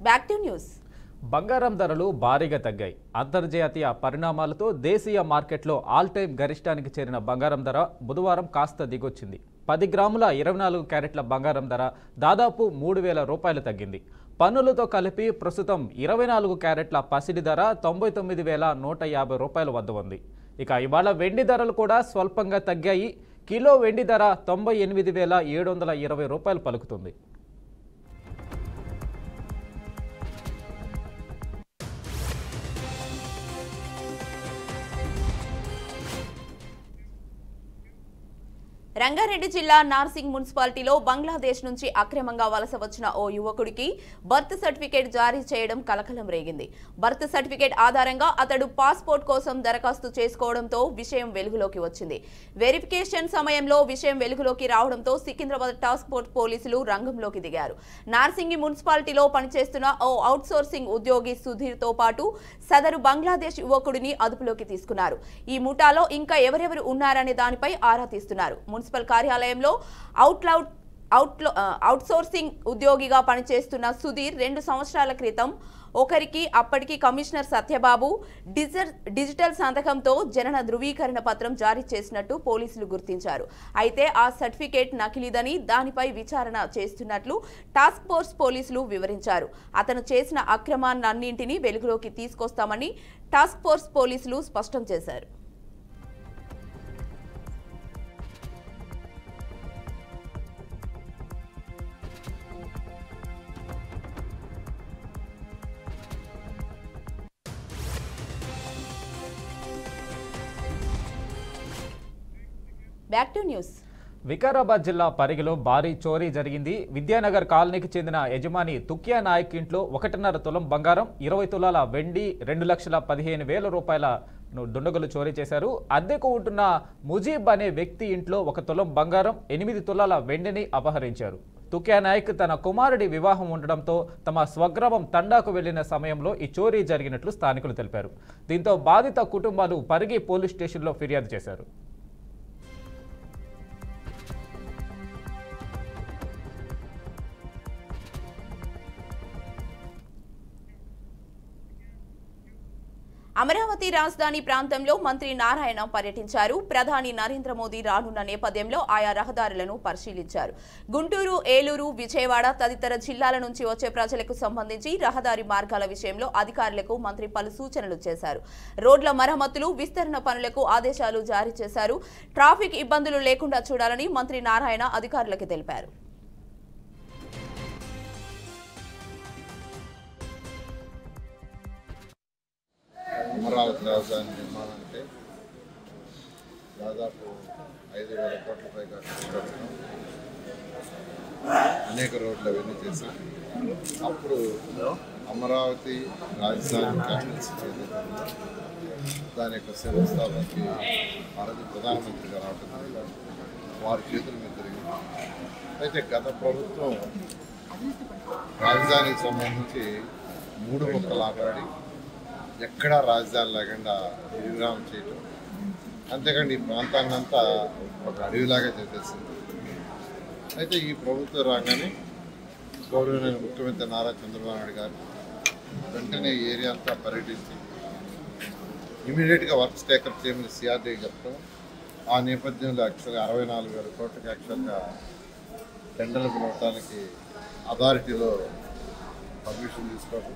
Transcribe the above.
Back to news. బంగారం ధరలు భారీగా తగ్గాయి. అంతర్జాతీయ పరిణామాలతో దేశీయ మార్కెట్లో ఆల్ టైమ్ గరిష్టానికి చేరిన బంగారం ధర బుధవారం కాస్త దిగొచ్చింది. 10 గ్రాముల 24 క్యారెట్ల బంగారం ధర దాదాపు 3,000 రూపాయలు తగ్గింది. పన్నులతో కలిపి ప్రస్తుతం 24 క్యారెట్ల పసిడి ధర 99,150 రూపాయల వద్ద ఉంది. ఇక ఇవాళ వెండి ధరలు కూడా స్వల్పంగా తగ్గాయి. కిలో వెండి ధర 98,720 రూపాయలు పలుకుతుంది. రంగారెడ్డి జిల్లా నార్సింగ్ మున్సిపాలిటీలో బంగ్లాదేశ్ నుంచి అక్రమంగా వలస వచ్చిన ఓ యువకుడికి బర్త్ సర్టిఫికేట్ జారీ చేయడం కలకలం రేగింది. బర్త్ సర్టిఫికేట్ ఆధారంగా అతడు పాస్పోర్ట్ కోసం దరఖాస్తు చేసుకోవడంతో విషయం వెలుగులోకి వచ్చింది. వెరిఫికేషన్ సమయంలో విషయం వెలుగులోకి రావడంతో సికింద్రాబాద్ టాస్క్ ఫోర్స్ పోలీసులు రంగంలోకి దిగారు. నార్సింగి మున్సిపాలిటీలో పనిచేస్తున్న ఓ అవుట్సోర్సింగ్ ఉద్యోగి సుధీర్తో పాటు సదరు బంగ్లాదేశ్ యువకుడిని అదుపులోకి తీసుకున్నారు. ఈ ముఠాలో ఇంకా ఎవరెవరు ఉన్నారనే దానిపై ఆరా తీస్తున్నారు. మున్సిపల్ కార్యాలయంలో అవుట్సోర్సింగ్ ఉద్యోగిగా పనిచేస్తున్న సుధీర్ 2 సంవత్సరాల క్రితం ఒకరికి అప్పటికి కమిషనర్ సత్యబాబు డిజిటల్ సంతకంతో జనన ధృవీకరణ పత్రం జారీ చేసినట్టు పోలీసులు గుర్తించారు. అయితే ఆ సర్టిఫికేట్ నకిలీదని దానిపై విచారణ చేస్తున్నట్లు టాస్క్ ఫోర్స్ పోలీసులు వివరించారు. అతను చేసిన అక్రమాలన్నింటినీ వెలుగులోకి తీసుకొస్తామని టాస్క్ ఫోర్స్ పోలీసులు స్పష్టం చేశారు. Back to news. వికారాబాద్ జిల్లా పరిగిలో భారీ చోరీ జరిగింది. విద్యానగర్ కాలనీకి చెందిన యజమాని తుక్యా నాయక్ ఇంట్లో 1.5 తులం బంగారం, 20 తులాల వెండి, 2,15,000 రూపాయల దుండగులు చోరీ చేశారు. అద్దెకు ఉంటున్న ముజీబ్ అనే వ్యక్తి ఇంట్లో 1 తులం బంగారం, 8 తులాల వెండిని అపహరించారు. తుక్యా నాయక్ తన కుమారుడి వివాహం ఉండడంతో తమ స్వగ్రామం తండాకు వెళ్లిన సమయంలో ఈ చోరీ జరిగినట్లు స్థానికులు తెలిపారు. దీంతో బాధిత కుటుంబాలు పరిగి పోలీస్ స్టేషన్లో ఫిర్యాదు చేశారు. అమరావతి రాజధాని ప్రాంతంలో మంత్రి నారాయణ పర్యటించారు. ప్రధాని నరేంద్ర మోదీ రానున్న నేపథ్యంలో ఆయా రహదారులను పరిశీలించారు. గుంటూరు, ఏలూరు, విజయవాడ తదితర జిల్లాల నుంచి వచ్చే ప్రజలకు సంబంధించి రహదారి మార్గాల విషయంలో అధికారులకు మంత్రి పలు సూచనలు చేశారు. రోడ్ల మరమ్మతులు, విస్తరణ పనులకు ఆదేశాలు జారీ చేశారు. ట్రాఫిక్ ఇబ్బందులు లేకుండా చూడాలని మంత్రి నారాయణ అధికారులకు తెలిపారు. అమరావతి రాజధాని నిర్మాణానికి దాదాపు 5,000 కోట్ల పైగా ఖర్చు, అనేక రోడ్లు అవన్నీ చేశాం. అప్పుడు అమరావతి రాజధాని క్యాపిటల్ సిటీ దాని యొక్క శివస్థాపనకి భారత ప్రధానమంత్రిగా రావడం వారి చేతుల మీద జరిగింది. అయితే గత ప్రభుత్వం రాజధానికి సంబంధించి 3 ముక్కలు ఆకాడి ఎక్కడా రాజధాని లేకుండా నిర్విరామం చేయటం, అంతేకాండి ఈ ప్రాంతాన్ని అంతా ఒక అడవిలాగా చేసేసింది. అయితే ఈ ప్రభుత్వం రాగానే గౌరవనీయ ముఖ్యమంత్రి నారా చంద్రబాబు నాయుడు గారు వెంటనే ఈ ఏరియా అంతా పర్యటించి ఇమీడియట్గా వర్క్స్ టేకప్ చేయమని సిఆర్డీ చెప్పడం, ఆ నేపథ్యంలో యాక్చువల్గా 64,000 కోట్లకి యాక్చువల్గా టెండర్లు పిలవటానికి అథారిటీలో పర్మిషన్ తీసుకోవడం,